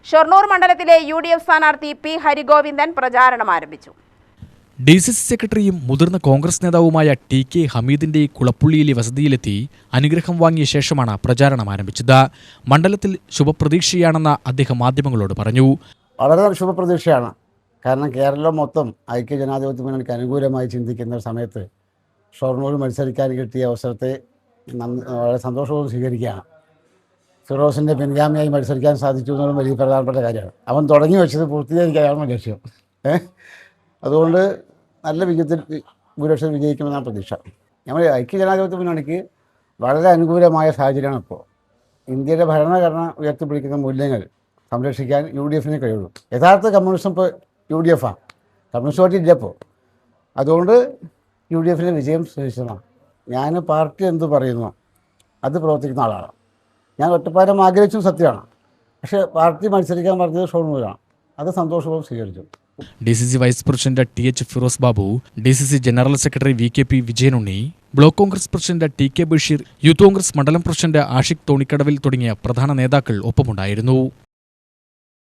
ഷൊർണൂർ മണ്ഡലത്തിലെ UDF സ്ഥാനാർത്ഥി P. Harigovindan പ്രചാരണം ആരംഭിച്ചു. DCC സെക്രട്ടറിയും മുതിർന്ന കോൺഗ്രസ് നേതാവുമായ TK ഹമീദിന്റെ കുളപ്പുള്ളിയിലെ വസതിയിലെത്തി അനുഗ്രഹം വാങ്ങിയ ശേഷമാണ് പ്രചാരണം ആരംഭിച്ചത്. മണ്ഡലത്തിൽ ശുഭപ്രതീക്ഷയാണെന്ന് അദ്ദേഹം മാധ്യമങ്ങളോട് പറഞ്ഞു. വളരെ ശുഭപ്രതീക്ഷയാണ്. കാരണം കേരളം മൊത്തം ഐക്യജനാധിപത്യ മുന്നണിക്ക് അനുകൂലമായി ചിന്തിക്കുന്ന ഒരു സമയത്ത് ഷൊർണൂർ മത്സരിക്കാൻ കിട്ടിയ അവസരത്തെ വളരെ സന്തോഷവും സ്വീകരിക്കുകയാണ്. ഫിറോസിൻ്റെ പിൻഗാമിയായി മത്സരിക്കാൻ സാധിച്ചു എന്നുള്ളത് വലിയ പ്രധാനപ്പെട്ട കാര്യമാണ്. അവൻ തുടങ്ങി വെച്ചത് പൂർത്തീകരിക്കാനാണ് ലക്ഷ്യം. അതുകൊണ്ട് നല്ല ഭൂരിപക്ഷം വിജയിക്കുമെന്നാണ് പ്രതീക്ഷ. നമ്മൾ ഐക്യജനാധിപത്യ മുന്നണിക്ക് വളരെ അനുകൂലമായ സാഹചര്യമാണ് ഇപ്പോൾ. ഇന്ത്യയുടെ ഭരണഘടന ഉയർത്തിപ്പിടിക്കുന്ന മൂല്യങ്ങൾ സംരക്ഷിക്കാൻ UDFന് കഴിയുള്ളൂ. യഥാർത്ഥ കമ്മ്യൂണിസം ഇപ്പോൾ UDFാണ്. കമ്മ്യൂണിസ്റ്റ് പാർട്ടി ഇല്ല ഇപ്പോൾ. അതുകൊണ്ട് UDFിൻ്റെ വിജയം സുനിശ്ചിതമാണ്. ഞാൻ പാർട്ടി എന്ത് പറയുന്നു അത് പ്രവർത്തിക്കുന്ന ആളാണ്. ഞാൻ ഒറ്റപ്പാലം ആഗ്രഹിച്ചും സത്യമാണ്. പക്ഷേ പാർട്ടി മത്സരിക്കാൻ പറഞ്ഞത് ഷൊർണൂരാണ്. അത് സന്തോഷവും സ്വീകരിച്ചു. DCC vice president TH Firoz Babu, DCC general secretary VKP Vijayanunni, block Congress president TK Basheer, youth Congress മണ്ഡലം പ്രസിഡന്റ് ആഷിഖ് തോണിക്കടവിൽ തുടങ്ങിയ പ്രധാന നേതാക്കൾ ഒപ്പമുണ്ടായിരുന്നു.